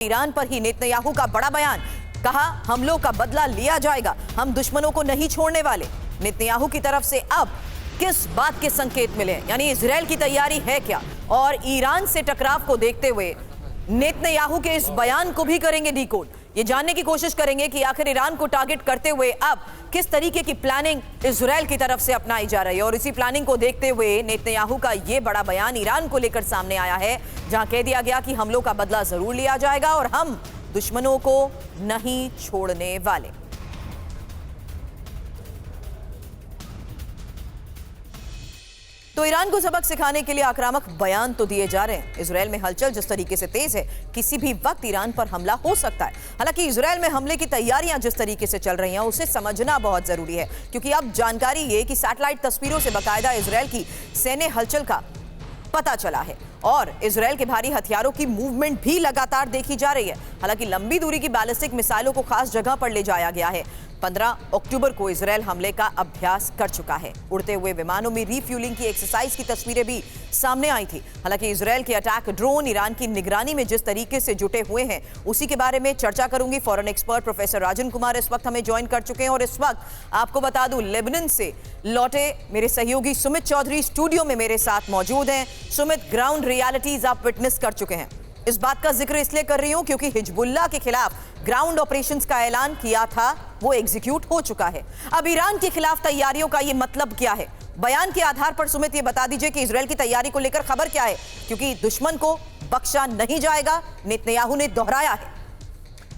Iran पर ही Netanyahu का बड़ा बयान, कहा हमलों का बदला लिया जाएगा, हम दुश्मनों को नहीं छोड़ने वाले। नेतन्याहू की तरफ से अब किस बात के संकेत मिले, यानी इजराइल की तैयारी है क्या, और ईरान से टकराव को देखते हुए नेतन्याहू के इस बयान को भी करेंगे डीकोड। ये जानने की कोशिश करेंगे कि आखिर ईरान को टारगेट करते हुए अब किस तरीके की प्लानिंग इजराइल की तरफ से अपनाई जा रही है, और इसी प्लानिंग को देखते हुए नेतन्याहू का ये बड़ा बयान ईरान को लेकर सामने आया है, जहां कह दिया गया कि हमलों का बदला जरूर लिया जाएगा और हम दुश्मनों को नहीं छोड़ने वाले। तो ईरान को सबक सिखाने के लिए आक्रामक बयान तो दिए जा रहे हैं। इजराइल में हलचल जिस तरीके से तेज है, किसी भी वक्त ईरान पर हमला हो सकता है। हालांकि इजराइल में हमले की तैयारियां जिस तरीके से चल रही हैं, उसे समझना बहुत जरूरी है, क्योंकि अब जानकारी ये कि सैटेलाइट तस्वीरों से बाकायदा इजराइल की सैन्य हलचल का पता चला है और इजराइल के भारी हथियारों की मूवमेंट भी लगातार देखी जा रही है। हालांकि लंबी दूरी की बैलिस्टिक मिसाइलों को खास जगह पर ले जाया गया है। 15 अक्टूबर को इजराइल हमले का अभ्यास कर चुका है। उड़ते हुए विमानों में रीफ्यूलिंग की एक्सरसाइज की तस्वीरें भी सामने आई थी। हालांकि इजराइल के अटैक ड्रोन ईरान की निगरानी में जिस तरीके से जुटे हुए हैं, उसी के बारे में चर्चा करूंगी। Foreign expert professor Rajan Kumar इस वक्त हमें ज्वाइन कर चुके हैं और इस वक्त आपको बता दूं, लेबनान से लौटे मेरे सहयोगी सुमित चौधरी स्टूडियो में मेरे साथ मौजूद हैं। सुमित, ग्राउंड रियलिटीज आप विटनेस कर चुके हैं। इस बात का जिक्र इसलिए कर रही हूं क्योंकि हिजबुल्लाह के खिलाफ ग्राउंड ऑपरेशंस का ऐलान किया था, वो एग्जीक्यूट हो चुका है। अब ईरान के खिलाफ तैयारियों का ये मतलब क्या है? बयान के आधार पर सुमित ये बता दीजिए कि इजराइल की तैयारी को लेकर खबर क्या है, क्योंकि दुश्मन को बख्शा नहीं जाएगा, नेतन्याहू ने दोहराया है।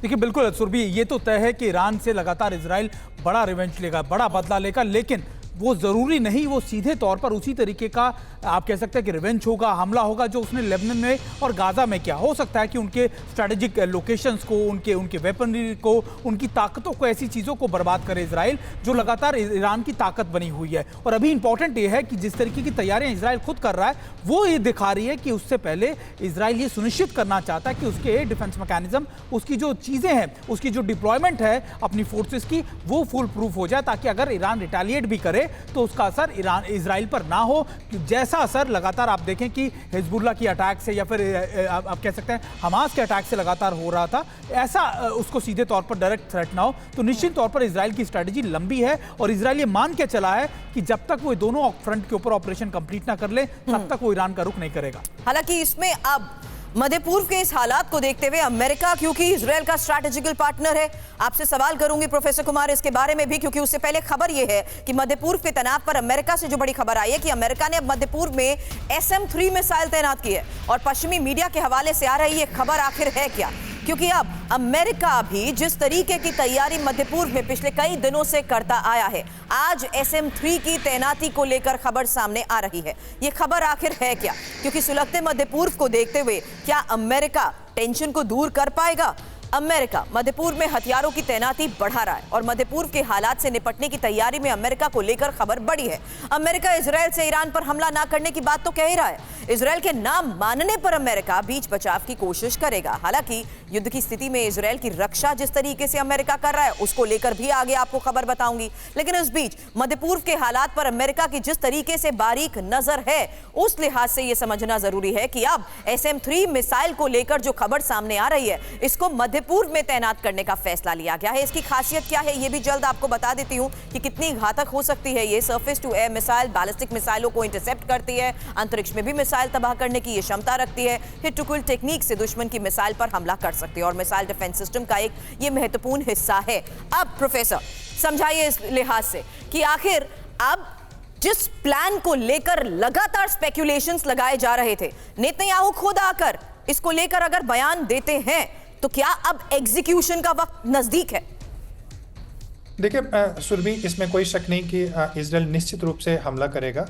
देखिए, बिल्कुल सुरभि, ये तो तय है कि ईरान से लगातार इजराइल बड़ा रिवेंज लेगा, बड़ा बदला लेगा, लेकिन वो ज़रूरी नहीं वो सीधे तौर पर उसी तरीके का आप कह सकते हैं कि रिवेंज होगा, हमला होगा जो उसने लेबनान में और गाज़ा में किया। हो सकता है कि उनके स्ट्रेटेजिक लोकेशंस को, उनके वेपनरी को, उनकी ताकतों को, ऐसी चीज़ों को बर्बाद करे इजराइल, जो लगातार ईरान की ताकत बनी हुई है। और अभी इंपॉर्टेंट ये है कि जिस तरीके की तैयारियां इजराइल खुद कर रहा है, वो ये दिखा रही है कि उससे पहले इजराइल ये सुनिश्चित करना चाहता है कि उसके एयर डिफेंस मैकेनिज्म, उसकी जो चीज़ें हैं, उसकी जो डिप्लॉयमेंट है अपनी फोर्सेस की, वो फुल प्रूफ हो जाए, ताकि अगर ईरान रिटेलिएट भी करे तो उसका असर इजराइल पर ना हो। जैसा असर लगातार आप देखें कि हिजबुल्लाह की अटैक से या फिर आप कह सकते हैं हमास के अटैक से लगातार हो रहा था, ऐसा उसको सीधे तौर पर डायरेक्ट थ्रेट ना हो। तो निश्चित तौर पर इजराइल की स्ट्रेटजी लंबी है और इजराइल ये मान के चला है कि जब तक वो दोनों फ्रंट के ऊपर ऑपरेशन कंप्लीट ना कर ले, तब तक वो ईरान का रुख नहीं करेगा। हालांकि इसमें अब मध्य पूर्व के इस हालात को देखते हुए अमेरिका, क्योंकि इजराइल का स्ट्रैटेजिकल पार्टनर है, आपसे सवाल करूंगी प्रोफेसर कुमार इसके बारे में भी, क्योंकि उससे पहले खबर यह है कि मध्य पूर्व के तनाव पर अमेरिका से जो बड़ी खबर आई है कि अमेरिका ने अब मध्य पूर्व में SM-3 मिसाइल तैनात की है। और पश्चिमी मीडिया के हवाले से आ रही ये खबर आखिर है क्या, क्योंकि अब अमेरिका भी जिस तरीके की तैयारी मध्य पूर्व में पिछले कई दिनों से करता आया है, आज SM-3 की तैनाती को लेकर खबर सामने आ रही है। ये खबर आखिर है क्या, क्योंकि सुलगते मध्य पूर्व को देखते हुए क्या अमेरिका टेंशन को दूर कर पाएगा? अमेरिका मध्य पूर्व में हथियारों की तैनाती बढ़ा रहा है और मध्य पूर्व के हालात से निपटने की तैयारी में अमेरिका को लेकर खबर बड़ी है। अमेरिका इजराइल से ईरान पर हमला ना करने की बात तो कह ही रहा है। इजराइल के नाम मानने पर अमेरिका बीच बचाव की कोशिश करेगा। हालांकि युद्ध की स्थिति में इजराइल की रक्षा जिस तरीके से अमेरिका कर रहा है, उसको लेकर भी आगे आपको खबर बताऊंगी। लेकिन इस बीच मध्य पूर्व के हालात पर अमेरिका की जिस तरीके से बारीक नजर है, उस लिहाज से यह समझना जरूरी है कि अब SM-3 मिसाइल को लेकर जो खबर सामने आ रही है, इसको मध्य पूर्व में तैनात करने का फैसला लिया गया है। इसकी खासियत क्या है, यह भी जल्द आपको बता देती हूं कि कितनी घातक हो सकती है ये। Surface to air missile ballistic मिसाइलों को इंटरसेप्ट करती है, अंतरिक्ष में भी मिसाइल तबाह करने की ये क्षमता रखती है। हिट टू किल टेक्निक से दुश्मन की मिसाइल पर हमला कर सकती है और मिसाइल डिफेंस सिस्टम का एक ये महत्वपूर्ण हिस्सा है। अब प्रोफेसर समझाइए इस लिहाज से कि आखिर अब जिस प्लान को लेकर लगातार स्पेक्यूलेशंस लगाए जा रहे थे, नेतन्याहू खुद आकर इसको लेकर अगर बयान देते हैं, तो क्या अब एग्जीक्यूशन का वक्त नजदीक है? देखिए सुरभि, इसमें कोई शक नहीं कि इजराइल निश्चित रूप से हमला करेगा।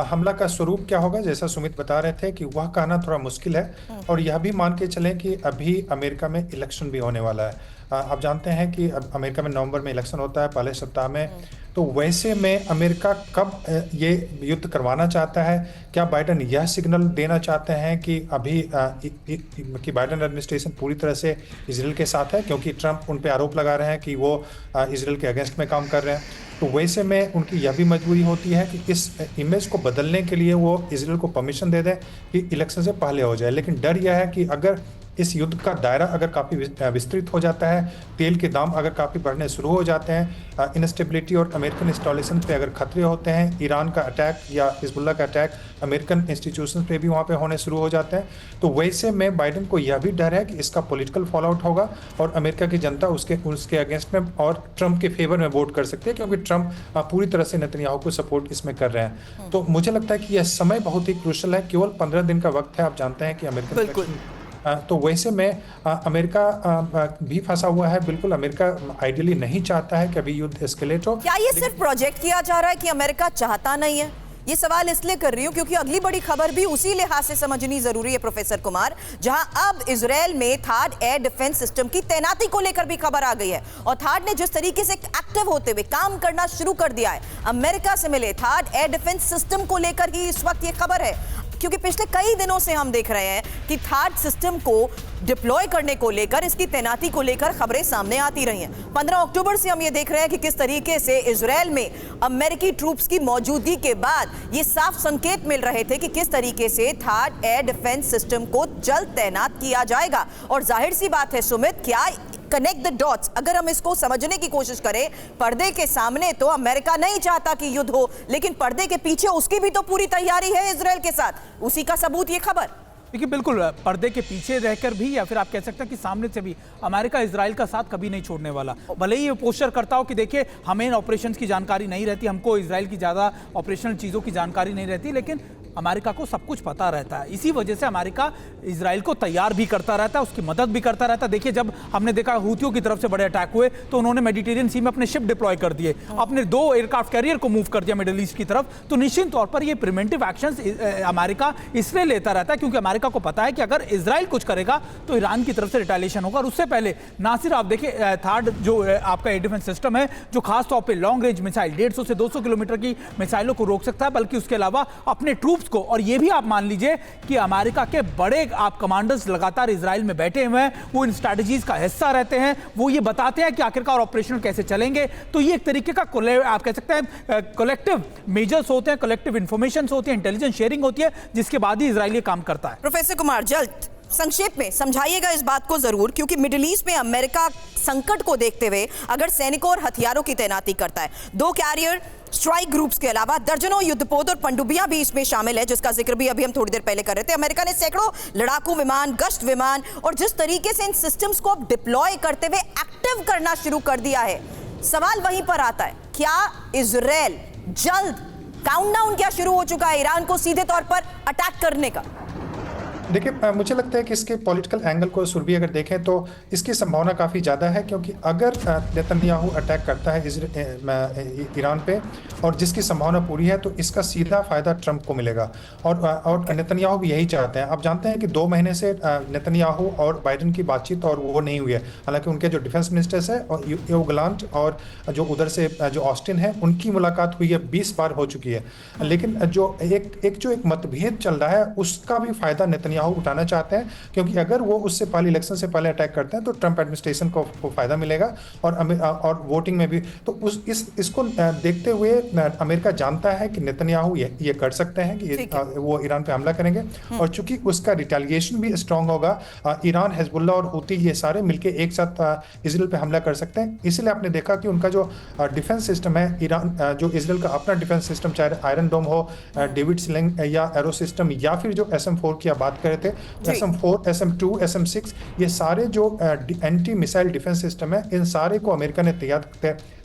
हमला का स्वरूप क्या होगा, जैसा सुमित बता रहे थे कि वह कहना थोड़ा मुश्किल है। और यह भी मान के चलें कि अभी अमेरिका में इलेक्शन भी होने वाला है। आप जानते हैं कि अब अमेरिका में नवंबर में इलेक्शन होता है, पहले सप्ताह में। तो वैसे में अमेरिका कब ये युद्ध करवाना चाहता है? क्या बाइडेन यह सिग्नल देना चाहते हैं कि अभी कि बाइडेन एडमिनिस्ट्रेशन पूरी तरह से इजराइल के साथ है, क्योंकि ट्रंप उन पे आरोप लगा रहे हैं कि वो इजराइल के अगेंस्ट में काम कर रहे हैं। तो वैसे में उनकी यह भी मजबूरी होती है कि इस इमेज को बदलने के लिए वो इजराइल को परमिशन दे दें कि इलेक्शन से पहले हो जाए। लेकिन डर यह है कि अगर इस युद्ध का दायरा अगर काफ़ी विस्तृत हो जाता है, तेल के दाम अगर काफ़ी बढ़ने शुरू हो जाते हैं, इनस्टेबिलिटी और अमेरिकन इंस्टॉलेशन पे अगर खतरे होते हैं, ईरान का अटैक या हिजबुल्लाह का अटैक अमेरिकन इंस्टीट्यूशन पे भी वहाँ पे होने शुरू हो जाते हैं, तो वैसे में बाइडेन को यह भी डर है कि इसका पॉलिटिकल फॉल आउट होगा और अमेरिका की जनता उसके अगेंस्ट में और ट्रंप के फेवर में वोट कर सकती है, क्योंकि ट्रंप पूरी तरह से नेतन्याहू को सपोर्ट इसमें कर रहे हैं। तो मुझे लगता है कि यह समय बहुत ही क्रूशल है, केवल 15 दिन का वक्त है। आप जानते हैं कि अमेरिकन इलेक्शन, तो वैसे में अमेरिका भी फंसा हुआ है। बिल्कुल अमेरिका आइडियली नहीं चाहता है कि अभी युद्ध एस्केलेट हो। क्या ये सिर्फ प्रोजेक्ट किया जा रहा है कि अमेरिका चाहता नहीं है? ये सवाल इसलिए कर रही हूं क्योंकि अगली बड़ी खबर भी उसी लिहाज से समझनी जरूरी है प्रोफेसर कुमार, जहां अब इजराइल में थार्ड एयर डिफेंस सिस्टम की तैनाती को लेकर भी खबर आ गई है। और थार्ड ने जिस तरीके से एक्टिव होते हुए काम करना शुरू कर दिया है, अमेरिका से मिले थार्ड एयर डिफेंस सिस्टम को लेकर ही इस वक्त ये खबर है, क्योंकि पिछले कई दिनों से हम देख रहे हैं कि थार्ड सिस्टम को डिप्लॉय करने को लेकर, इसकी तैनाती को लेकर खबरें सामने आती रही हैं। 15 अक्टूबर से हम ये देख रहे हैं कि किस तरीके से इजराइल में अमेरिकी ट्रूप्स की मौजूदगी के बाद ये साफ संकेत मिल रहे थे कि किस तरीके से थार्ड एयर डिफेंस सिस्टम को जल्द तैनात किया जाएगा। और जाहिर सी बात है सुमित, क्या कनेक्ट द डॉट्स, अगर हम इसको समझने की कोशिश करें, पर्दे के सामने तो अमेरिका नहीं चाहता कि युद्ध हो, लेकिन पर्दे के पीछे उसकी भी तो पूरी तैयारी है इजराइल के साथ, उसी का सबूत ये खबर। देखिए बिल्कुल पर्दे के पीछे रहकर भी, या फिर आप कह सकते हैं कि सामने से भी, अमेरिका इजराइल का साथ कभी नहीं छोड़ने वाला। भले ही ये पोस्टर करता हो कि देखिए हमें इन ऑपरेशंस की जानकारी नहीं रहती, हमको इजराइल की ज़्यादा ऑपरेशनल चीज़ों की जानकारी नहीं रहती, लेकिन अमेरिका को सब कुछ पता रहता है। इसी वजह से अमेरिका इजराइल को तैयार भी करता रहता है, उसकी मदद भी करता रहता है। देखिए जब हमने देखा हूथियों की तरफ से बड़े अटैक हुए तो उन्होंने मेडिटेरियन सी में अपने शिप डिप्लॉय कर दिए, अपने 2 एयरक्राफ्ट कैरियर को मूव कर दिया मिडिल ईस्ट की तरफ। तो निश्चित तौर पर ये प्रिवेंटिव एक्शंस अमेरिका इसलिए लेता रहता है क्योंकि अमेरिका को पता है कि अगर इजराइल कुछ करेगा तो ईरान की तरफ से रिटेलिएशन होगा। और उससे पहले ना सिर्फ आप देखिए थार्ड जो आपका एयर डिफेंस सिस्टम है, जो खासतौर पर लॉन्ग रेंज मिसाइल 150 से 200 किलोमीटर की मिसाइलों को रोक सकता है, बल्कि उसके अलावा अपने ट्रूप्स को, और ये भी आप मान लीजिए कि अमेरिका के बड़े आप कमांडर्स लगातार इजराइल में बैठे हुए हैं, वो इन स्ट्रैटेजीज का हिस्सा रहते हैं, वो ये बताते हैं कि आखिरकार ऑपरेशन कैसे चलेंगे। तो ये एक तरीके का आप कह सकते हैं कलेक्टिव मेजर्स होते हैं, कलेक्टिव इंफॉर्मेशन होती है, इंटेलिजेंस शेयरिंग होती है, जिसके बाद ही इजराइल ये काम करता है। प्रोफेसर कुमार, जल्द संक्षेप में समझाइएगा इस बात को जरूर, क्योंकि मिडिल ईस्ट में अमेरिका संकट को देखते हुए अगर सैनिकों और हथियारों की तैनाती करता है, 2 कैरियर स्ट्राइक ग्रुप्स के अलावा दर्जनों युद्धपोत और पनडुब्बियां भी इसमें शामिल है, जिसका जिक्र भी अभी हम थोड़ी देर पहले कर रहे थे। अमेरिका ने सैकड़ों लड़ाकू विमान, गश्त विमान, और जिस तरीके से इन सिस्टम्स को अब डिप्लॉय करते हुए एक्टिव करना शुरू कर दिया है, सवाल वहीं पर आता है, क्या इजराइल जल्द काउंटडाउन क्या शुरू हो चुका है ईरान को सीधे तौर पर अटैक करने का? देखिए मुझे लगता है कि इसके पॉलिटिकल एंगल को सुरभि अगर देखें तो इसकी संभावना काफ़ी ज़्यादा है, क्योंकि अगर नेतन्याहू अटैक करता है ईरान पे, और जिसकी संभावना पूरी है, तो इसका सीधा फायदा ट्रंप को मिलेगा। और नेतन्याहू भी यही चाहते हैं। आप जानते हैं कि 2 महीने से नेतन्याहू और बाइडेन की बातचीत और वो नहीं हुई है। हालांकि उनके जो डिफेंस मिनिस्टर्स है और योव गलांट और जो उधर से जो ऑस्टिन है, उनकी मुलाकात हुई है, 20 बार हो चुकी है। लेकिन जो एक मतभेद चल रहा है, उसका भी फायदा नेतन्याहू उठाना चाहते हैं, क्योंकि अगर वो उससे पहले इलेक्शन से पहले अटैक करते हैं तो ट्रंप एडमिनिस्ट्रेशन को फायदा मिलेगा और वोटिंग में भी। तो इसको देखते हुए अमेरिका जानता है कि नेतन्याहू ये कर सकते हैं कि वो ईरान पे हमला करेंगे, और चूंकि उसका रिटेलिएशन भी स्ट्रांग होगा, ईरान, हिजबुल्लाह और हूती ये सारे मिलकर एक साथ इजराइल पे हमला कर सकते हैं। इसलिए आपने देखा कि उनका जो डिफेंस सिस्टम है, ईरान जो इजराइल का अपना डिफेंस सिस्टम, चाहे आयरन डोम हो, डेविड स्लिंग या एरो सिस्टम, या फिर जो SM-4 की आप बात करे थे, SM-4, SM-2, SM-6, ये सारे जो एंटी मिसाइल डिफेंस सिस्टम है, इन सारे को अमेरिका ने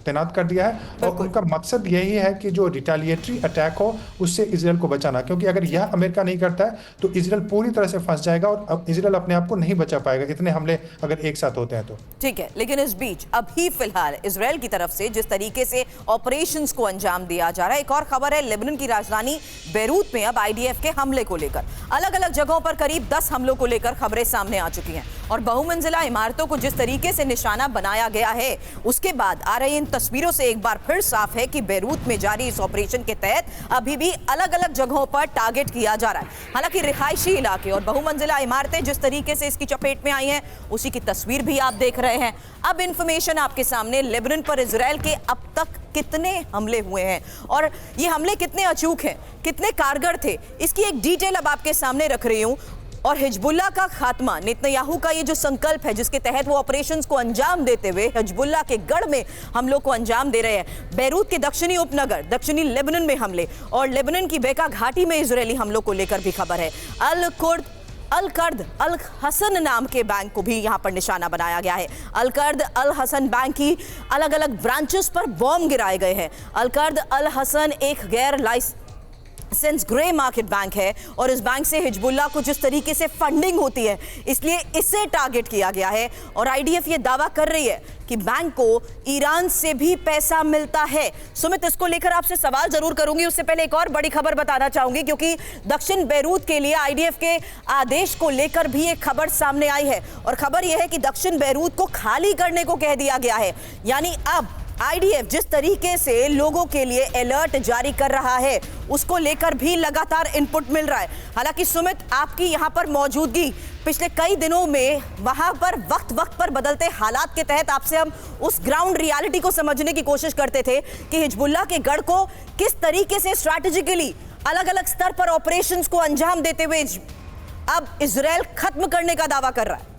तैनात कर दिया है। और उनका मकसद यही है कि जो रिटेलिएटरी अटैक हो उससे इजराइल को बचाना, क्योंकि अगर यह अमेरिका नहीं करता है तो इजराइल पूरी तरह से फंस जाएगा और इजराइल अपने आप को नहीं बचा पाएगा, इतने हमले अगर एक साथ होते हैं तो। ठीक है, लेकिन इस बीच अभी फिलहाल इजराइल की तरफ से जिस तरीके से ऑपरेशंस को अंजाम दिया जा रहा है, एक और खबर है लेबनान की राजधानी बेरूत में अब IDF के हमले को लेकर अलग अलग जगहों पर करीब 10 हमलों को लेकर खबरें सामने आ चुकी हैं, और बहुमंजिला इमारतों को जिस तरीके से निशाना बनाया गया है, उसके बाद आ रही इन तस्वीरों से एक बार फिर साफ है कि बेरूत में जारी इस ऑपरेशन के तहत अभी भी अलग अलग जगहों पर टारगेट किया जा रहा है। हालांकि रिहायशी इलाके और बहुमंजिला इमारतें जिस तरीके से इसकी चपेट में आई हैं, उसी की तस्वीर भी आप देख रहे हैं। अब इंफॉर्मेशन आपके सामने, लेबनान पर इजराइल के अब तक कितने हमले हुए हैं और ये हमले कितने अचूक हैं, कितने कारगर थे, इसकी एक डिटेल अब आपके सामने रख रही हूं। और हिजबुल्लाह का खात्मा, नेतन्याहू का ये जो संकल्प है जिसके तहत वो ऑपरेशंस को अंजाम देते हुए हिजबुल्लाह के गढ़ में हमलों को अंजाम दे रहे हैं। बैरूत के दक्षिणी उपनगर, दक्षिणी लेबनान में हमले और लेबनान की बेका घाटी में इजरायली हमलों को लेकर भी खबर है। अल हसन नाम के बैंक को भी यहां पर निशाना बनाया गया है। अल हसन बैंक की अलग अलग ब्रांचेस पर बॉम्ब गिराए गए हैं। अल हसन एक गैर लाइसेंस ग्रे मार्केट बैंक है और इस बैंक से हिजबुल्लाह को जिस तरीके से फंडिंग होती है इसलिए इसे टारगेट किया गया है। और आईडीएफ ये दावा कर रही है कि बैंक को ईरान से भी पैसा मिलता है। सुमित, इसको लेकर आपसे सवाल जरूर करूंगी, उससे पहले एक और बड़ी खबर बताना चाहूंगी क्योंकि दक्षिण बैरूत के लिए आईडीएफ के आदेश को लेकर भी एक खबर सामने आई है और खबर यह है कि दक्षिण बैरूत को खाली करने को कह दिया गया है। यानी अब आईडीएफ जिस तरीके से लोगों के लिए अलर्ट जारी कर रहा है उसको लेकर भी लगातार इनपुट मिल रहा है। हालांकि सुमित, आपकी यहां पर मौजूदगी पिछले कई दिनों में वहां पर वक्त पर बदलते हालात के तहत आपसे हम उस ग्राउंड रियलिटी को समझने की कोशिश करते थे कि हिजबुल्लाह के गढ़ को किस तरीके से स्ट्रैटेजिकली अलग अलग स्तर पर ऑपरेशंस को अंजाम देते हुए अब इजराइल खत्म करने का दावा कर रहा है।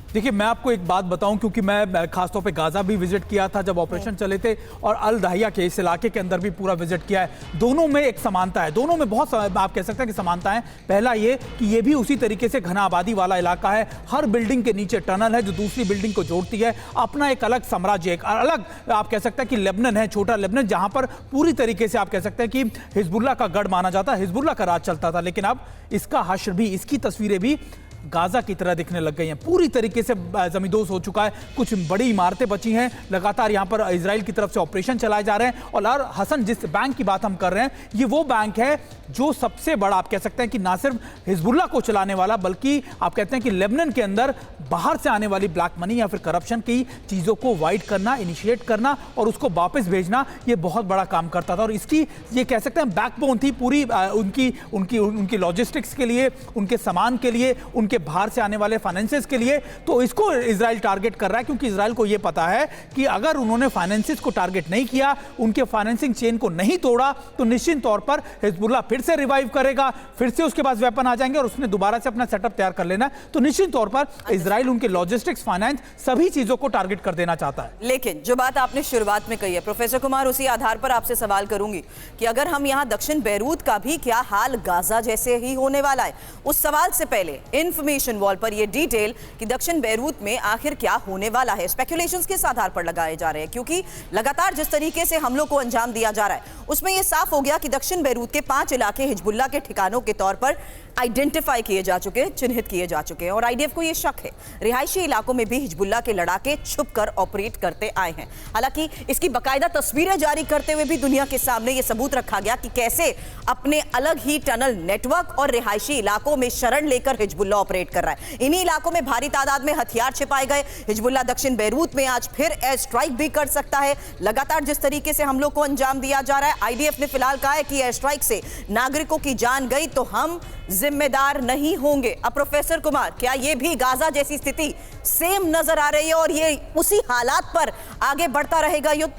देखिए, मैं आपको एक बात बताऊं क्योंकि मैं खासतौर पे गाजा भी विजिट किया था जब ऑपरेशन चले थे और अल दहिया के इस इलाके के अंदर भी पूरा विजिट किया है। दोनों में एक समानता है, दोनों में बहुत आप कह सकते हैं कि समानता है। पहला ये कि ये भी उसी तरीके से घना आबादी वाला इलाका है, हर बिल्डिंग के नीचे टनल है जो दूसरी बिल्डिंग को जोड़ती है, अपना एक अलग साम्राज्य, एक अलग आप कह सकते हैं कि लेबनान है, छोटा लेबनान, जहां पर पूरी तरीके से आप कह सकते हैं कि हिजबुल्लाह का गढ़ माना जाता है, हिजबुल्लाह का राज चलता था। लेकिन अब इसका हश्र भी, इसकी तस्वीरें भी गाजा की तरह दिखने लग गई हैं, पूरी तरीके से जमींदोज हो चुका है। कुछ बड़ी इमारतें बची हैं, लगातार यहां पर इजराइल की तरफ से ऑपरेशन चलाए जा रहे हैं। और अल हसन जिस बैंक की बात हम कर रहे हैं, ये वो बैंक है जो सबसे बड़ा आप कह सकते हैं कि ना सिर्फ हिजबुल्लाह को चलाने वाला बल्कि आप कहते हैं कि लेबनान के अंदर बाहर से आने वाली ब्लैक मनी या फिर करप्शन की चीज़ों को वाइट करना, इनिशिएट करना और उसको वापस भेजना, ये बहुत बड़ा काम करता था। और इसकी ये कह सकते हैं बैकबोन थी पूरी उनकी लॉजिस्टिक्स के लिए, उनके सामान के लिए, उनके बाहर से आने वाले फाइनेंसेस के लिए। तो इसको इजराइल टारगेट कर रहा है क्योंकि इजराइल को यह पता है कि अगर उन्होंने फाइनेंसेस को टारगेट नहीं किया, उनके फाइनेंसिंग चेन को नहीं तोड़ा, तो निश्चित तौर पर हिजबुल्लाह फिर से रिवाइव करेगा, फिर से उसके पास वेपन आ जाएंगे और उसने दोबारा से अपना सेटअप तैयार कर लेना। तो निश्चित तौर पर इजराइल उनके लॉजिस्टिक्स, फाइनेंस, सभी चीजों को टारगेट कर देना चाहता है। लेकिन जो बात आपने शुरुआत में कही है प्रोफेसर कुमार, उसी आधार पर आपसे सवाल करूंगी कि अगर हम यहां दक्षिण बैरूत का भी क्या हाल गाजा जैसे ही होने वाला है, उस सवाल से पहले इंफॉर्मेशन वॉल पर यह डिटेल कि दक्षिण बैरूत में आखिर क्या होने वाला है, स्पेकुलेशंस किस आधार पर लगाए जा रहे हैं, क्योंकि लगातार जिस तरीके से हमलों को अंजाम दिया जा रहा है उसमें यह साफ हो गया कि दक्षिण बैरूत के 5 इलाके हिजबुल्लाह के ठिकानों के तौर पर आइडेंटिफाई किए जा चुके हैं, चिन्हित किए जा चुके हैं। और आईडीएफ को यह शक है रिहायशी इलाकों में भी हिजबुल्लाह के लड़ाके छुपकर ऑपरेट करते आए हैं। हालांकि इसकी बाकायदा तस्वीरें जारी करते हुए भी दुनिया के सामने यह सबूत रखा गया कि कैसे अपने अलग ही टनल नेटवर्क और रिहायशी इलाकों में शरण लेकर हिजबुल्लाह ऑपरेट कर रहा है। इन्हीं इलाकों में भारी तादाद में हथियार छिपाए गए। हिजबुल्लाह दक्षिण बैरूत में आज फिर एयर स्ट्राइक भी कर सकता है। लगातार जिस तरीके से हमलों को अंजाम दिया जा रहा है, आईडीएफ ने फिलहाल कहा है कि एयर स्ट्राइक से नागरिकों की जान गई तो हम जिम्मेदार नहीं होंगे। अब प्रोफेसर कुमार, क्या ये भी गाजा जैसी स्थिति सेम नजर आ रही है और ये उसी हालात पर आगे बढ़ता रहेगा युद्ध?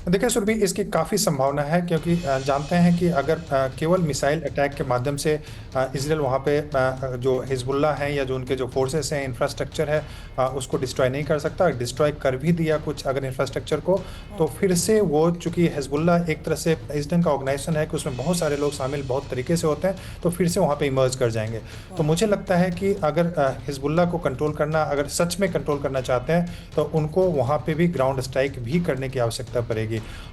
देखिए सुरभि, इसकी काफ़ी संभावना है क्योंकि जानते हैं कि अगर केवल मिसाइल अटैक के माध्यम से इजराइल वहाँ पे जो हिजबुल्लाह हैं या जो उनके जो फोर्सेस हैं, इंफ्रास्ट्रक्चर है, उसको डिस्ट्रॉय नहीं कर सकता। डिस्ट्रॉय कर भी दिया कुछ अगर इंफ्रास्ट्रक्चर को, तो फिर से वो, चूँकि हिजबुल्लाह एक तरह से इस ढंग का ऑर्गेनाइजेशन है कि उसमें बहुत सारे लोग शामिल बहुत तरीके से होते हैं, तो फिर से वहाँ पर इमर्ज कर जाएंगे। तो मुझे लगता है कि अगर हिजबुल्लाह को कंट्रोल करना, अगर सच में कंट्रोल करना चाहते हैं तो उनको वहाँ पर भी ग्राउंड स्ट्राइक भी करने की आवश्यकता पड़ेगी।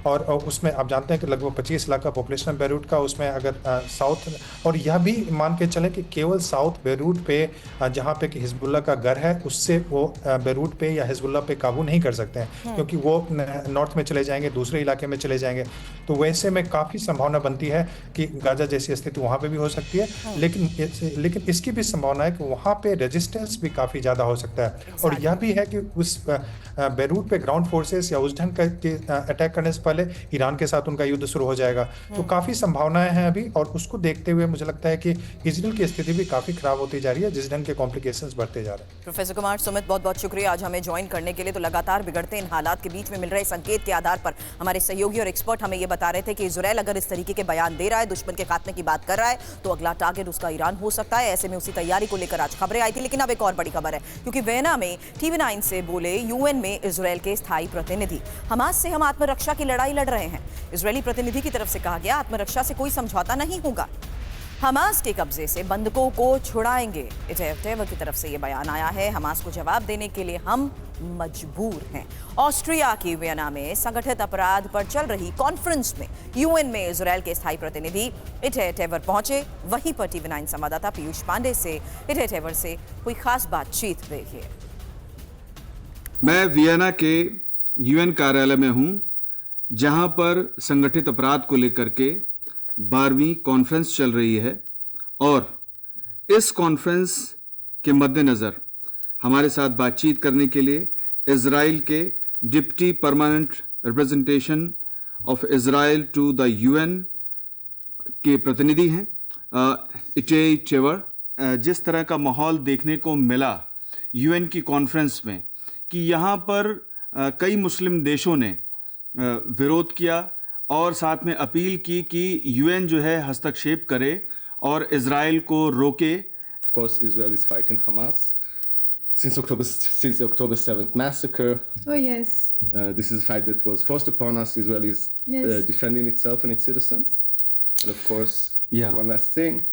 और उसमें आप जानते हैं कि लगभग 25 लाख का पॉपुलेशन बैरूट का, उसमें अगर साउथ, और यह भी मान के चलें कि केवल साउथ बैरूट पे जहाँ पे कि हिजबुल्लाह का घर है, उससे वो बैरूट पे या हिजबुल्लाह पे काबू नहीं कर सकते हैं क्योंकि वो नॉर्थ में चले जाएंगे, दूसरे इलाके में चले जाएंगे। तो वैसे में काफ़ी संभावना बनती है कि गाजा जैसी स्थिति वहाँ पे भी हो सकती है। लेकिन इसकी भी संभावना है कि वहाँ पे रेजिस्टेंस भी काफ़ी ज़्यादा हो सकता है। और यह भी है कि उस बैरूट पे ग्राउंड फोर्सेस या उस ढंग के अटैक अटैक करने से पहले ईरान के साथ उनका युद्ध शुरू हो जाएगा। तो काफी संभावनाएं हैं अभी, और उसको देखते हुए मुझे लगता है कि इजराइल की स्थिति भी काफी खराब होती जा रही है, जिस ढंग के कॉम्प्लिकेशंस बढ़ते जा रहे हैं। प्रोफेसर कुमार, सुमित, बहुत बहुत शुक्रिया आज हमें ज्वाइन करने के लिए। तो लगातार बिगड़ते इन हालात के बीच में मिल रहे संकेत के आधार पर हमारे सहयोगी और एक्सपर्ट हमें ये बता रहे थे कि इजराइल अगर इस तरीके के बयान दे रहा है, दुश्मन के खात्मे की बात कर रहा है, तो अगला टारगेट उसका ईरान हो सकता है। ऐसे में उसी तैयारी को लेकर आज खबरें आई थी। लेकिन अब एक और बड़ी खबर है, क्योंकि वियना में TV9 से बोले यूएन में इजराइल के स्थायी प्रतिनिधि, हमास से हम आत्मरक्षा की लड़ाई लड़ रहे हैं। इजरायली प्रतिनिधि की तरफ से कहा गया, आत्मरक्षा से कोई समझौता नहीं होगा, हमास के कब्जे से बंधकों को छुड़ाएंगे। इजराइल की तरफ से यह बयान आया है। हमास को जवाब देने के लिए हम मजबूर हैं। ऑस्ट्रिया की वियना में संगठित अपराध पर चल रही कॉन्फ्रेंस में यूएन में इजराइल के स्थायी प्रतिनिधि इटे टेवर पहुंचे। वहीं पर TV9 संवाददाता पीयूष पांडे से इटे टेवर से कोई खास बातचीत देखिए। मैं वियना के यूएन कार्यालय में हूं, जहां पर संगठित अपराध को लेकर के 12वीं कॉन्फ्रेंस चल रही है, और इस कॉन्फ्रेंस के मद्देनज़र हमारे साथ बातचीत करने के लिए इजराइल के deputy permanent representation of Israel to the UN के प्रतिनिधि हैं इटे टेवर। जिस तरह का माहौल देखने को मिला यूएन की कॉन्फ्रेंस में कि यहाँ पर कई मुस्लिम देशों ने विरोध किया और साथ में अपील की कि यूएन जो है हस्तक्षेप करे और इजराइल को रोके। Of course, Israel is fighting Hamas since the October 7th massacre. Oh yes. This is a fight that was forced upon us. Israel is Yes. defending itself and its citizens. And of course, Yeah. one last thing,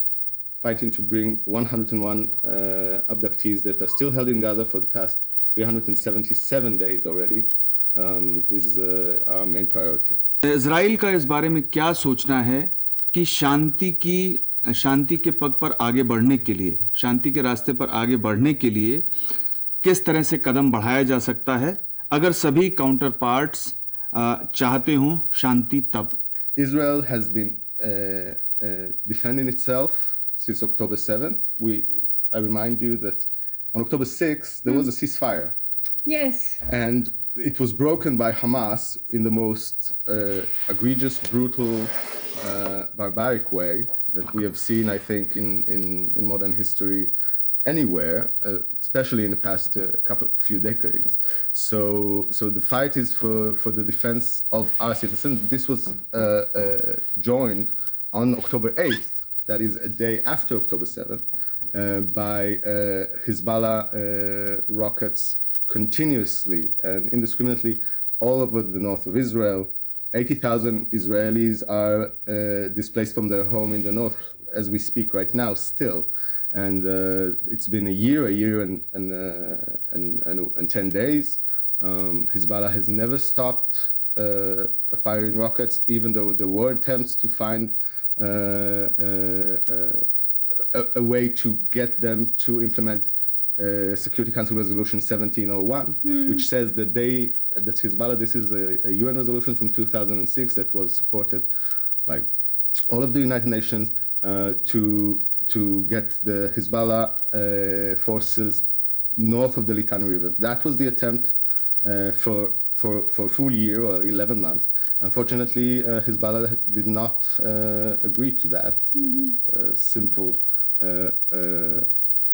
fighting to bring 101 abductees that are still held in Gaza for the past 377 days already is our main priority. Israel का इस बारे में क्या सोचना है कि शांति के पग पर आगे बढ़ने के लिए, शांति के रास्ते पर आगे बढ़ने के लिए किस तरह से कदम बढ़ाया जा सकता है अगर सभी काउंटर पार्ट्स चाहते हों शांति तब? Israel has been defending itself since October 7th. I remind you that on October 6th there was a ceasefire. Yes. And it was broken by Hamas in the most egregious, brutal, barbaric way that we have seen, I think, in modern history anywhere, especially in the past few decades. So the fight is for the defense of our citizens. This was joined on October 8th, that is a day after October 7th, by Hezbollah rockets continuously and indiscriminately all over the north of Israel. 80,000 Israelis are displaced from their home in the north as we speak right now still. And it's been a year and 10 days. Hezbollah has never stopped firing rockets, even though there were attempts to find a way to get them to implement Security Council Resolution 1701, which says that Hezbollah, this is a UN resolution from 2006 that was supported by all of the United Nations to get the Hezbollah forces north of the Litani River. That was the attempt for a full year or 11 months. Unfortunately, Hezbollah did not agree to that simple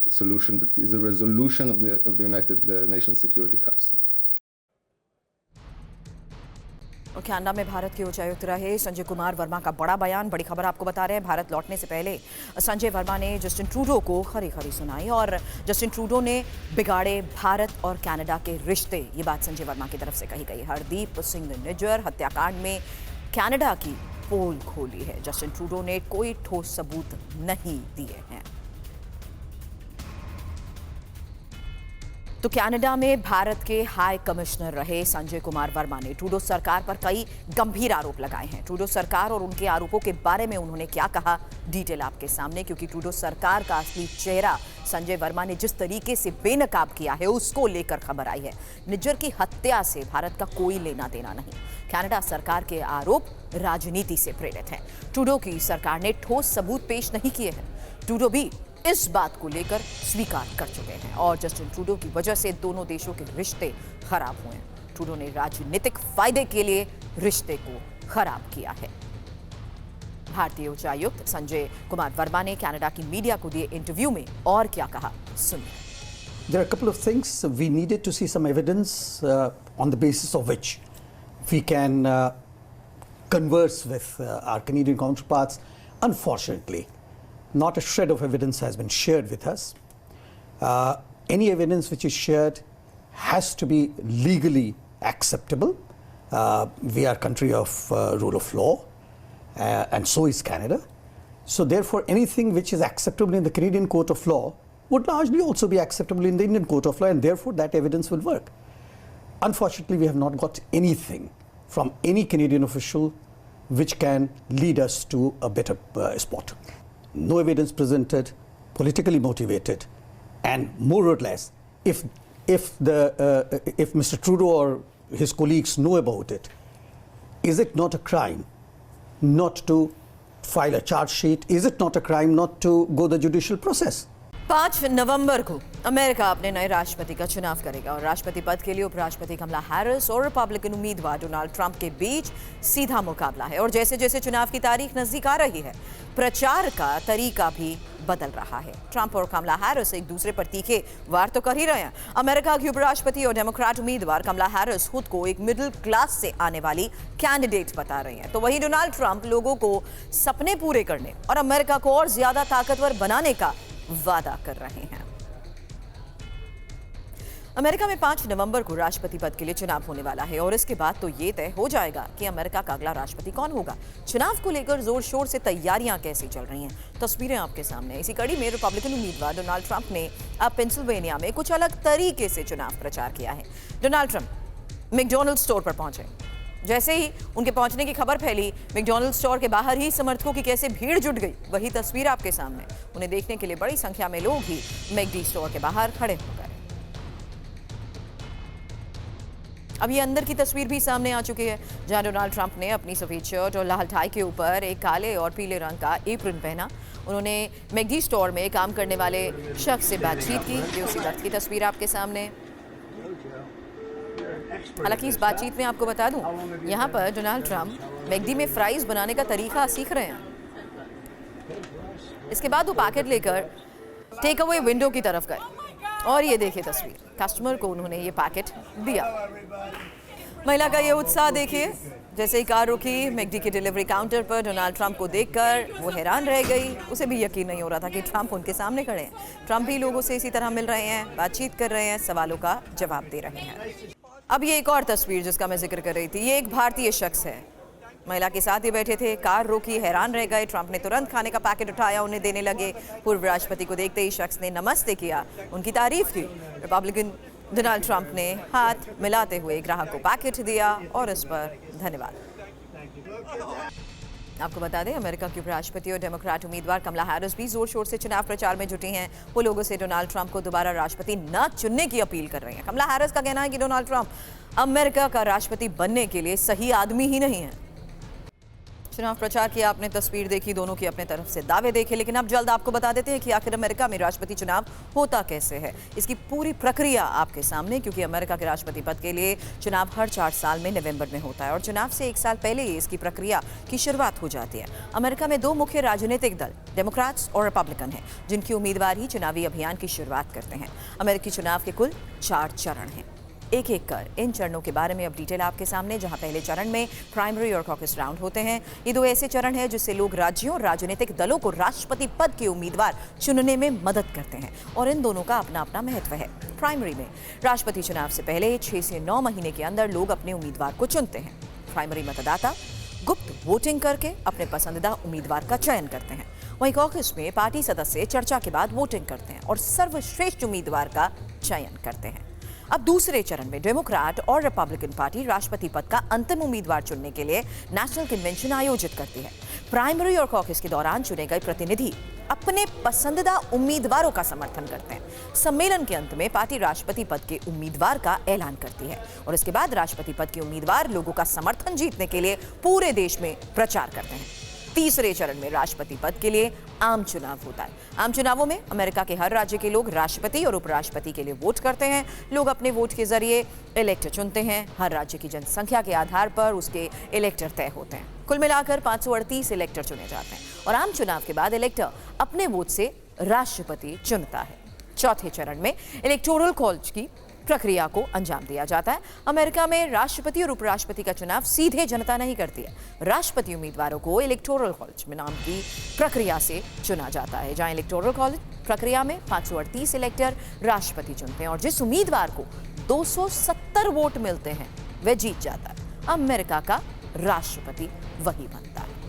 solution that is a resolution of the United Nations Security Council. और Canada में भारत के उच्चायुक्त रहे संजय कुमार वर्मा का बड़ा बयान। बड़ी खबर आपको बता रहे हैं, भारत लौटने से पहले संजय वर्मा ने जस्टिन ट्रूडो को खरी खरी सुनाई और जस्टिन ट्रूडो ने बिगाड़े भारत और कनाडा के रिश्ते। ये बात संजय वर्मा की तरफ से कही गई। हरदीप सिंह निज्जर हत्याकांड में कनाडा की पोल खोली है। जस्टिन ट्रूडो ने कोई ठोस सबूत नहीं दिए हैं। तो कनाडा में भारत के हाई कमिश्नर रहे संजय कुमार वर्मा ने ट्रूडो सरकार पर कई गंभीर आरोप लगाए हैं। ट्रूडो सरकार और उनके आरोपों के बारे में उन्होंने क्या कहा, डिटेल आपके सामने, क्योंकि ट्रूडो सरकार का असली चेहरा संजय वर्मा ने जिस तरीके से बेनकाब किया है उसको लेकर खबर आई है। निज्जर की हत्या से भारत का कोई लेना देना नहीं। कनाडा सरकार के आरोप राजनीति से प्रेरित हैं। ट्रूडो की सरकार ने ठोस सबूत पेश नहीं किए हैं। ट्रूडो भी इस बात को लेकर स्वीकार कर चुके हैं और जस्टिन ट्रूडो की वजह से दोनों देशों के रिश्ते खराब हुए हैं। ट्रूडो ने राजनीतिक फायदे के लिए रिश्ते को खराब किया है। भारतीय उच्चायुक्त संजय कुमार वर्मा ने कनाडा की मीडिया को दिए इंटरव्यू में और क्या कहा, सुनिए। There are a couple of things. We needed to see some evidence on the basis of which we can converse with our Canadian counterparts. Unfortunately, not a shred of evidence has been shared with us. Any evidence which is shared has to be legally acceptable. We are a country of rule of law, and so is Canada. So therefore, anything which is acceptable in the Canadian court of law would largely also be acceptable in the Indian court of law, and therefore that evidence will work. Unfortunately, we have not got anything from any Canadian official which can lead us to a better spot. No evidence presented, politically motivated, and more or less, if Mr. Trudeau or his colleagues know about it, is it not a crime not to file a charge sheet? Is it not a crime not to go the judicial process? 5 नवंबर को America अपने नए राष्ट्रपति का चुनाव करेगा और राष्ट्रपति पद के लिए उपराष्ट्रपति कमला हैरिस और रिपब्लिकन उम्मीदवार डोनाल्ड ट्रंप के बीच सीधा मुकाबला है। और जैसे जैसे चुनाव की तारीख नजदीक आ रही है, प्रचार का तरीका भी बदल रहा है। ट्रंप और कमला हैरिस एक दूसरे पर तीखे वार तो कर ही रहे हैं। अमेरिका की उपराष्ट्रपति और डेमोक्रेट उम्मीदवार कमला हैरिस खुद को एक मिडिल क्लास से आने वाली कैंडिडेट बता रही हैं, तो वहीं डोनाल्ड ट्रंप लोगों को सपने पूरे करने और अमेरिका को और ज्यादा ताकतवर बनाने का वादा कर रहे हैं। अमेरिका में 5 नवंबर को राष्ट्रपति पद के लिए चुनाव होने वाला है और इसके बाद तो ये तय हो जाएगा कि अमेरिका का अगला राष्ट्रपति कौन होगा। चुनाव को लेकर जोर शोर से तैयारियां कैसी चल रही हैं, तस्वीरें आपके सामने। इसी कड़ी में रिपब्लिकन उम्मीदवार डोनाल्ड ट्रंप ने अब पेंसिल्वेनिया में कुछ अलग तरीके से चुनाव प्रचार किया है। डोनाल्ड ट्रंप मैकडॉनल्ड स्टोर पर पहुंचे। जैसे ही उनके पहुंचने की खबर फैली, मैकडॉनल्ड स्टोर के बाहर ही समर्थकों की कैसे भीड़ जुट गई, वही तस्वीर आपके सामने। उन्हें देखने के लिए बड़ी संख्या में लोग ही मैकडी स्टोर के बाहर खड़े हो गए। अब ये अंदर की तस्वीर भी सामने आ चुकी है, जहां डोनाल्ड ट्रंप ने अपनी सफेद शर्ट और लाल टाई के ऊपर एक काले और पीले रंग का एप्रन पहना। उन्होंने मैकडी स्टोर में काम करने वाले शख्स से बातचीत की। ये उसी वक्त की तस्वीर आपके सामने। हालांकि इस बातचीत में आपको बता दूं, यहाँ पर डोनाल्ड ट्रंप मैकडी में फ्राइज बनाने का तरीका सीख रहे हैं। इसके बाद वो पैकेट लेकर टेक अवे विंडो की तरफ गए और ये देखिए तस्वीर, कस्टमर को उन्होंने ये पैकेट दिया। महिला का ये उत्साह देखिए। जैसे ही कार रुकी, मैकडी के डिलीवरी काउंटर पर डोनाल्ड ट्रंप को देखकर वो हैरान रह गई। उसे भी यकीन नहीं हो रहा था कि ट्रंप उनके सामने खड़े हैं। ट्रंप भी लोगों से इसी तरह मिल रहे हैं, बातचीत कर रहे हैं, सवालों का जवाब दे रहे हैं। अब ये एक और तस्वीर जिसका मैं जिक्र कर रही थी, ये एक भारतीय शख्स है। महिला के साथ ही बैठे थे, कार रोकी, हैरान रह गए। ट्रंप ने तुरंत खाने का पैकेट उठाया, उन्हें देने लगे। पूर्व राष्ट्रपति को देखते ही शख्स ने नमस्ते किया, उनकी तारीफ की। रिपब्लिकन डोनाल्ड ट्रंप ने हाथ मिलाते हुए ग्राहक को पैकेट दिया और इस पर धन्यवाद। आपको बता दें, अमेरिका की उपराष्ट्रपति और डेमोक्रेट उम्मीदवार कमला हैरिस भी जोर शोर से चुनाव प्रचार में जुटी हैं। वो लोगों से डोनाल्ड ट्रंप को दोबारा राष्ट्रपति न चुनने की अपील कर रही हैं। कमला हैरिस का कहना है कि डोनाल्ड ट्रंप अमेरिका का राष्ट्रपति बनने के लिए सही आदमी ही नहीं है। चुनाव प्रचार की आपने तस्वीर देखी, दोनों की अपने तरफ से दावे देखे, लेकिन अब जल्द आपको बता देते हैं कि आखिर अमेरिका में राष्ट्रपति चुनाव होता कैसे है। इसकी पूरी प्रक्रिया आपके सामने, क्योंकि अमेरिका के राष्ट्रपति पद के लिए चुनाव हर 4 साल में नवंबर में होता है और चुनाव से 1 साल पहले ही इसकी प्रक्रिया की शुरुआत हो जाती है। अमेरिका में 2 मुख्य राजनीतिक दल, डेमोक्रेट्स और रिपब्लिकन हैं, जिनकी उम्मीदवार ही चुनावी अभियान की शुरुआत करते हैं। अमेरिकी चुनाव के कुल 4 चरण हैं। एक एक कर इन चरणों के बारे में अब डिटेल आपके सामने। जहां पहले चरण में प्राइमरी और कॉकस राउंड होते हैं। ये 2 ऐसे चरण हैं जिससे लोग राज्यों और राजनीतिक दलों को राष्ट्रपति पद के उम्मीदवार चुनने में मदद करते हैं और इन दोनों का अपना अपना महत्व है। प्राइमरी में राष्ट्रपति चुनाव से पहले 6 से 9 महीने के अंदर लोग अपने उम्मीदवार को चुनते हैं। प्राइमरी मतदाता गुप्त वोटिंग करके अपने पसंदीदा उम्मीदवार का चयन करते हैं। वहीं कॉकस में पार्टी सदस्य चर्चा के बाद वोटिंग करते हैं और सर्वश्रेष्ठ उम्मीदवार का चयन करते हैं। अब दूसरे चरण में डेमोक्रेट और रिपब्लिकन पार्टी राष्ट्रपति पद का अंतिम उम्मीदवार चुनने के लिए नेशनल कन्वेंशन आयोजित करती है। प्राइमरी और कॉकस के दौरान चुने गए प्रतिनिधि अपने पसंदीदा उम्मीदवारों का समर्थन करते हैं। सम्मेलन के अंत में पार्टी राष्ट्रपति पद के उम्मीदवार का ऐलान करती है और इसके बाद राष्ट्रपति पद के उम्मीदवार लोगों का समर्थन जीतने के लिए पूरे देश में प्रचार करते हैं। तीसरे चरण में राष्ट्रपति पद के लिए आम चुनाव होता है। आम चुनावों में अमेरिका के हर राज्य के लोग राष्ट्रपति और उपराष्ट्रपति के लिए वोट करते हैं। लोग अपने वोट के जरिए इलेक्टर चुनते हैं। हर राज्य की जनसंख्या के आधार पर उसके इलेक्टर तय होते हैं। कुल मिलाकर 538 इलेक्टर चुने जाते हैं और आम चुनाव के बाद इलेक्टर अपने वोट से राष्ट्रपति चुनता है। चौथे चरण में इलेक्टोरल कॉलेज की प्रक्रिया को अंजाम दिया जाता है। अमेरिका में राष्ट्रपति और उपराष्ट्रपति का चुनाव सीधे जनता नहीं करती है। राष्ट्रपति उम्मीदवारों को इलेक्टोरल कॉलेज में नाम की प्रक्रिया से चुना जाता है, जहां इलेक्टोरल कॉलेज प्रक्रिया में 538 इलेक्टर राष्ट्रपति चुनते हैं और जिस उम्मीदवार को 270 वोट मिलते हैं वह जीत जाता है। अमेरिका का राष्ट्रपति वही बनता है।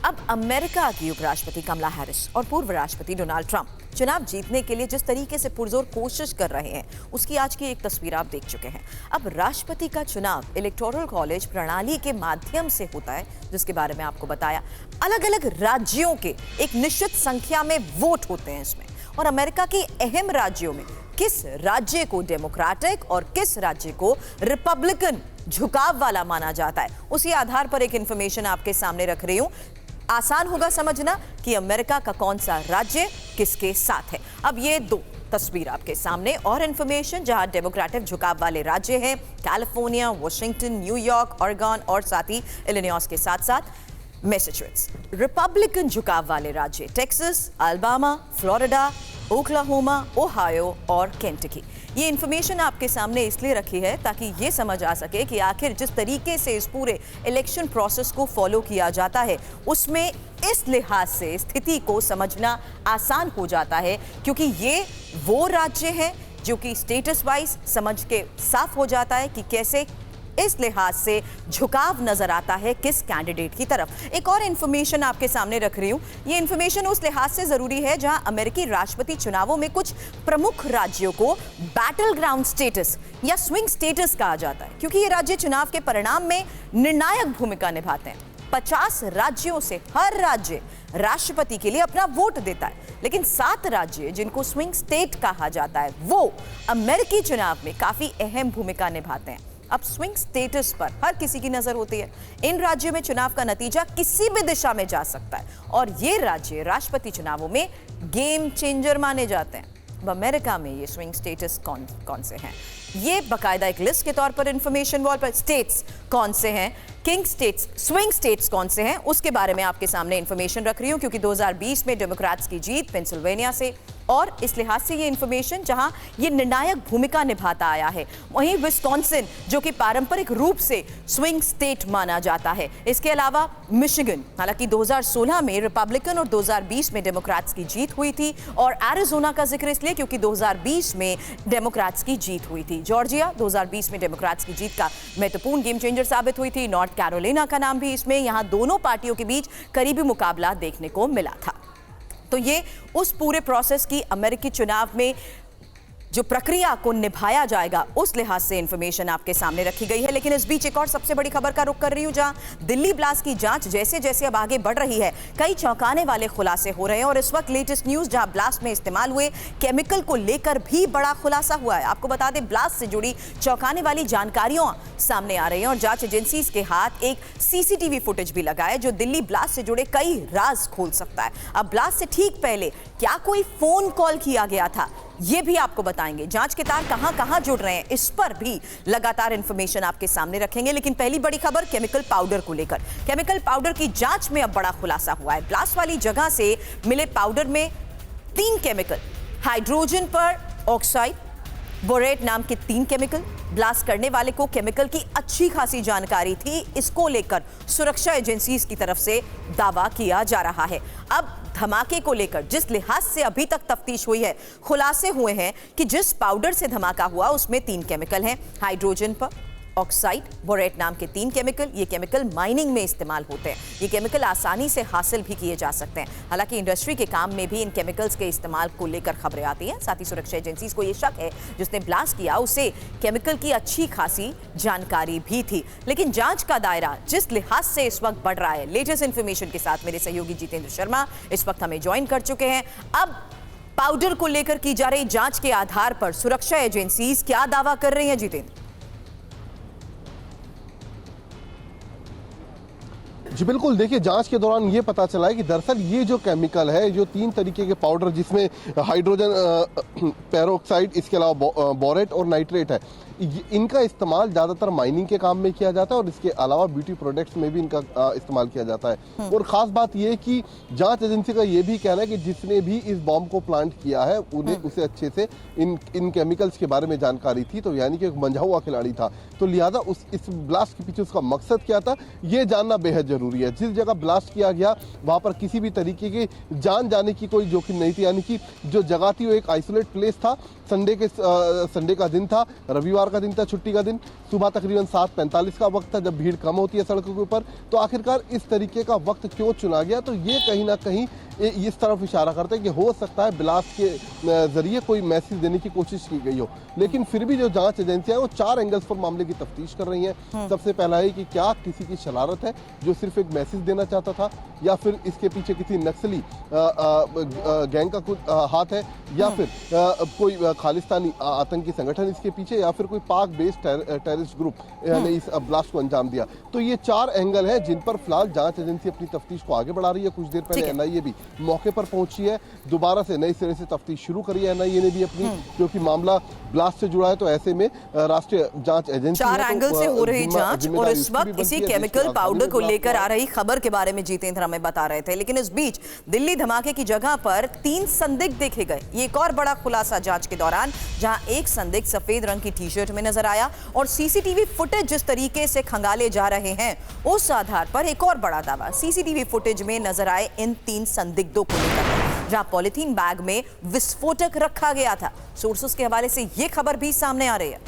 अब अमेरिका की उपराष्ट्रपति कमला हैरिस और पूर्व राष्ट्रपति डोनाल्ड ट्रंप चुनाव जीतने के लिए जिस तरीके से पुरजोर कोशिश कर रहे हैं, उसकी आज की एक तस्वीर आप देख चुके हैं। अब राष्ट्रपति का चुनाव इलेक्टोरल कॉलेज प्रणाली के माध्यम से होता है, जिसके बारे में आपको बताया। अलग अलग राज्यों के एक निश्चित संख्या में वोट होते हैं इसमें, और अमेरिका के अहम राज्यों में किस राज्य को डेमोक्रेटिक और किस राज्य को रिपब्लिकन झुकाव वाला माना जाता है, उसी आधार पर एक इंफॉर्मेशन आपके सामने रख रही हूं। आसान होगा समझना कि अमेरिका का कौन सा राज्य किसके साथ है। अब ये दो तस्वीर आपके सामने और इंफॉर्मेशन, जहां डेमोक्रेटिक झुकाव वाले राज्य हैं कैलिफोर्निया, वॉशिंगटन, न्यूयॉर्क, ऑरेगन और साथ ही इलिनॉइस के साथ साथ मैसाचुसेट्स। रिपब्लिकन झुकाव वाले राज्य Texas, Alabama, Florida, Oklahoma, Ohio और केंटकी। ये इंफॉर्मेशन आपके सामने इसलिए रखी है ताकि ये समझ आ सके कि आखिर जिस तरीके से इस पूरे इलेक्शन प्रोसेस को फॉलो किया जाता है, उसमें इस लिहाज से स्थिति को समझना आसान हो जाता है, क्योंकि ये वो राज्य हैं जो कि स्टेटस वाइज समझ के साफ हो जाता है कि कैसे इस लिहाज से झुकाव नजर आता है किस कैंडिडेट की तरफ। एक और इंफॉर्मेशन आपके सामने रख रही हूं। ये इंफॉर्मेशन उस लिहाज से जरूरी है जहां अमेरिकी राष्ट्रपति चुनावों में कुछ प्रमुख राज्यों को बैटल ग्राउंड स्टेटस या स्विंग स्टेटस कहा जाता है, क्योंकि ये राज्य चुनाव के परिणाम में निर्णायक भूमिका निभाते हैं। 50 राज्यों से हर राज्य राष्ट्रपति के लिए अपना वोट देता है, लेकिन 7 राज्य जिनको स्विंग स्टेट कहा जाता है वो अमेरिकी चुनाव में काफी अहम भूमिका निभाते हैं। अब स्विंग स्टेटस पर हर किसी की नजर होती है। इन राज्यों में चुनाव का नतीजा किसी भी दिशा में जा सकता है और ये राज्य राष्ट्रपति चुनावों में गेम चेंजर माने जाते हैं। अब अमेरिका में ये स्विंग स्टेटस कौन से हैं, ये बकायदा एक लिस्ट के तौर पर इंफॉर्मेशन वॉल पर स्टेट्स कौन से हैं, किंग स्टेट्स, स्विंग स्टेट्स कौन से हैं, उसके बारे में आपके सामने इंफॉर्मेशन रख रही हूं, क्योंकि 2020 में डेमोक्रेट्स की जीत पेंसिल्वेनिया से, और इस लिहाज से ये इंफॉर्मेशन जहां ये निर्णायक भूमिका निभाता आया है। वहीं विस्कॉन्सिन जो कि पारंपरिक रूप से स्विंग स्टेट माना जाता है। इसके अलावा मिशिगन, हालांकि 2016 में रिपब्लिकन और 2020 में डेमोक्रेट्स की जीत हुई थी, और एरिजोना का जिक्र इसलिए क्योंकि 2020 में डेमोक्रेट्स की जीत हुई थी। जॉर्जिया 2020 में डेमोक्रेट्स की जीत का महत्वपूर्ण गेम चेंजर साबित हुई थी। नॉर्थ कैरोलिना का नाम भी इसमें, यहां दोनों पार्टियों के बीच करीबी मुकाबला देखने को मिला था। तो ये उस पूरे प्रोसेस की अमेरिकी चुनाव में जो प्रक्रिया को निभाया जाएगा उस लिहाज से इंफॉर्मेशन आपके सामने रखी गई है। लेकिन इस बीच एक और सबसे बड़ी खबर का रुख कर रही हूं, जहां दिल्ली ब्लास्ट की जांच जैसे जैसे अब आगे बढ़ रही है, कई चौंकाने वाले खुलासे हो रहे हैं। और इस वक्त लेटेस्ट न्यूज जहां ब्लास्ट में इस्तेमाल हुए केमिकल को लेकर भी बड़ा खुलासा हुआ है। आपको बता दें, ब्लास्ट से जुड़ी चौंकाने वाली जानकारियां सामने आ रही हैं और जांच एजेंसीज के हाथ एक सीसीटीवी फुटेज भी लगा है जो दिल्ली ब्लास्ट से जुड़े कई राज खोल सकता है। अब ब्लास्ट से ठीक पहले क्या कोई फोन कॉल किया गया था, ये भी आपको बताएंगे। जांच के तार कहां जुड़ रहे हैं, इस पर भी लगातार इंफॉर्मेशन आपके सामने रखेंगे। लेकिन पहली बड़ी खबर केमिकल पाउडर को लेकर। केमिकल पाउडर की जांच में अब बड़ा खुलासा हुआ है। ब्लास्ट वाली जगह से मिले पाउडर में 3 केमिकल, हाइड्रोजन पर ऑक्साइड, बोरेट नाम के 3 केमिकल। ब्लास्ट करने वाले को केमिकल की अच्छी खासी जानकारी थी, इसको लेकर सुरक्षा एजेंसीज की तरफ से दावा किया जा रहा है। अब धमाके को लेकर जिस लिहाज से अभी तक तफ्तीश हुई है, खुलासे हुए हैं कि जिस पाउडर से धमाका हुआ उसमें 3 केमिकल हैं, हाइड्रोजन पर ऑक्साइड, बोरेट नाम के 3 केमिकल। ये केमिकल माइनिंग में इस्तेमाल होते हैं। ये केमिकल आसानी से हासिल भी किए जा सकते हैं। हालांकि इंडस्ट्री के काम में भी इन केमिकल्स के इस्तेमाल को लेकर खबरें आती हैं। साथ ही सुरक्षा एजेंसीज को ये शक है जिसने ब्लास्ट किया उसे केमिकल की अच्छी खासी जानकारी भी थी। लेकिन जांच का दायरा जिस लिहाज से इस वक्त बढ़ रहा है, लेटेस्ट इंफॉर्मेशन के साथ मेरे सहयोगी जितेंद्र शर्मा इस वक्त हमें ज्वाइन कर चुके हैं। अब पाउडर को लेकर की जा रही जांच के आधार पर सुरक्षा एजेंसीज क्या दावा कर रही हैं, जितेंद्र? जी बिल्कुल, देखिए जांच के दौरान ये पता चला है कि दरअसल ये जो केमिकल है, जो 3 तरीके के पाउडर जिसमें हाइड्रोजन पेरोक्साइड, इसके अलावा बोरेट और नाइट्रेट है, इनका इस्तेमाल ज़्यादातर माइनिंग के काम में किया जाता है और इसके अलावा ब्यूटी प्रोडक्ट्स में भी इनका इस्तेमाल किया जाता है। और ख़ास बात ये कि जांच एजेंसी का ये भी कहना है कि जिसने भी इस बॉम्ब को प्लांट किया है उसे अच्छे से इन केमिकल्स के बारे में जानकारी थी, तो यानी कि एक मंझा हुआ खिलाड़ी था, तो लिहाजा इस ब्लास्ट के पीछे उसका मकसद क्या था ये जानना बेहद जरूरी है। जिस जगह ब्लास्ट किया गया वहाँ पर किसी भी तरीके की जान जाने की कोई जोखिम नहीं थी, यानी कि जो जगह थी वो एक आइसोलेट प्लेस था, संडे का दिन था, रविवार का दिन था, छुट्टी का दिन, सुबह तकरीबन 7:45 का वक्त था जब भीड़ कम होती है सड़कों के ऊपर। तो आखिरकार इस तरीके का वक्त क्यों चुना गया, तो ये कहीं ना कहीं इस तरफ इशारा करते हैं कि हो सकता है ब्लास्ट के जरिए कोई मैसेज देने की कोशिश की गई हो। लेकिन फिर भी जो जांच एजेंसियां हैं वो 4 एंगल्स पर मामले की तफ्तीश कर रही हैं। सबसे पहला है कि क्या किसी की शरारत है जो सिर्फ एक मैसेज देना चाहता था, या फिर इसके पीछे किसी नक्सली गैंग का कुछ हाथ है, या फिर कोई खालिस्तानी आतंकी संगठन इसके पीछे, या फिर कोई पाक बेस्ड टेररिस्ट ग्रुप ने इस ब्लास्ट को अंजाम दिया। तो ये 4 एंगल है जिन पर फिलहाल जांच एजेंसी अपनी तफ्तीश को आगे बढ़ा रही है। कुछ देर पहले एनआईए भी मौके पर पहुंची है, दोबारा से नए सिरे से तफ्तीश शुरू करी है एनआईए ने भी अपनी, क्योंकि मामला ब्लास्ट से जुड़ा है। तो ऐसे में राष्ट्रीय जांच एजेंसी 4 एंगल से हो रही जांच, और इस वक्त इसी केमिकल पाउडर को लेकर आ रही खबर के बारे में जितेंद्र हमें बता रहे थे। लेकिन इस बीच दिल्ली धमाके की जगह पर 3 संदिग्ध देखे गए। ये एक और बड़ा खुलासा जांच के दौरान, जहां एक संदिग्ध सफेद रंग की टी-शर्ट में नजर आया, और सीसीटीवी फुटेज जिस तरीके से खंगाले जा रहे हैं उस आधार पर एक और बड़ा दावा सीसीटीवी फुटेज में नजर आए इन 3 संदिग्धों को लेकर, जहां पॉलिथीन बैग में विस्फोटक रखा गया था। सोर्सेस के हवाले से यह खबर भी सामने आ रही है।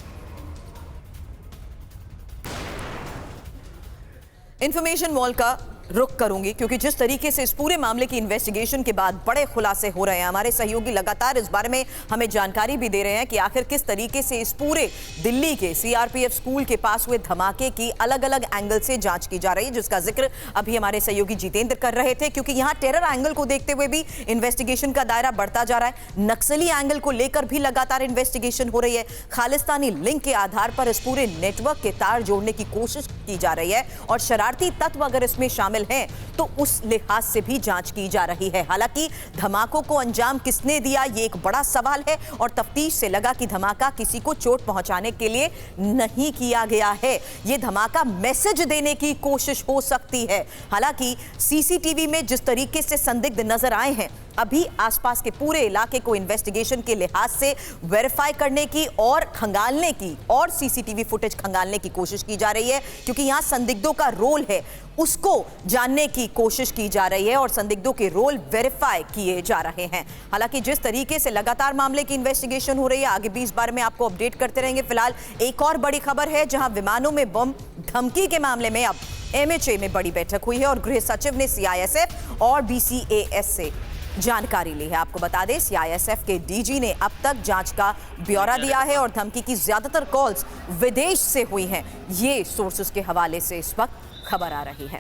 इंफॉर्मेशन वॉल का रुख करूंगी, क्योंकि जिस तरीके से इस पूरे मामले की इन्वेस्टिगेशन के बाद बड़े खुलासे हो रहे हैं, हमारे सहयोगी लगातार इस बारे में हमें जानकारी भी दे रहे हैं कि आखिर किस तरीके से इस पूरे दिल्ली के सीआरपीएफ स्कूल के पास हुए धमाके की अलग अलग एंगल से जांच की जा रही है, जिसका जिक्र अभी हमारे सहयोगी जितेंद्र कर रहे थे। क्योंकि यहां टेरर एंगल को देखते हुए भी इन्वेस्टिगेशन का दायरा बढ़ता जा रहा है, नक्सली एंगल को लेकर भी लगातार इन्वेस्टिगेशन हो रही है, खालिस्तानी लिंक के आधार पर इस पूरे नेटवर्क के तार जोड़ने की कोशिश की जा रही है, और शरारती तत्व अगर इसमें शामिल हैं तो उस लिहाज से भी जांच की जा रही है। हालांकि धमाकों को अंजाम किसने दिया ये एक बड़ा सवाल है, और तफ्तीश से लगा कि धमाका किसी को चोट पहुंचाने के लिए नहीं किया गया है, ये धमाका मैसेज देने की कोशिश हो सकती है। हालांकि सीसीटीवी में जिस तरीके से संदिग्ध नजर आए हैं, अभी आसपास के पूरे इलाके को इन्वेस्टिगेशन के लिहाज से वेरीफाई करने की और खंगालने की और सीसीटीवी फुटेज खंगालने की कोशिश की जा रही है, क्योंकि यहां संदिग्धों का रोल है उसको जानने की कोशिश की जा रही है और संदिग्धों के रोल वेरीफाई किए जा रहे हैं। हालांकि जिस तरीके से लगातार मामले की इन्वेस्टिगेशन हो रही है, आगे भी इस बारे में आपको अपडेट करते रहेंगे। फिलहाल एक और बड़ी खबर है, जहां विमानों में बम धमकी के मामले में अब एमएचए में बड़ी बैठक हुई है और गृह सचिव ने सीआईएसएफ और बीसीएएस से जानकारी ली है। आपको बता दें, सीआईएसएफ के डीजी ने अब तक जांच का ब्यौरा दिया है और धमकी की ज्यादातर कॉल्स विदेश से हुई हैं, ये सोर्सेस के हवाले से इस वक्त खबर आ रही है।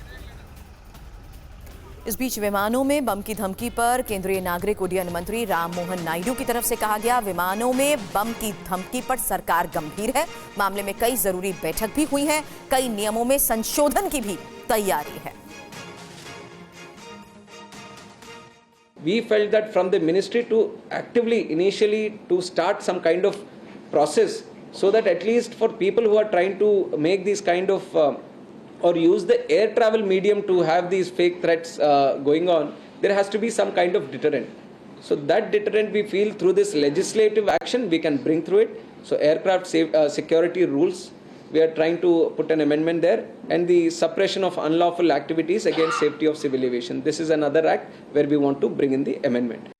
इस बीच विमानों में बम की धमकी पर केंद्रीय नागरिक उड्डयन मंत्री राम मोहन नायडू की तरफ से कहा गया, विमानों में बम की धमकी पर सरकार गंभीर है, मामले में कई जरूरी बैठक भी हुई है, कई नियमों में संशोधन की भी तैयारी है। We felt that from the ministry to actively initially to start some kind of process, so that at least for people who are trying to make these kind of or use the air travel medium to have these fake threats going on, there has to be some kind of deterrent. So that deterrent we feel through this legislative action we can bring through it. So aircraft security rules, we are trying to put an amendment there, and the suppression of unlawful activities against safety of civil aviation. This is another act where we want to bring in the amendment.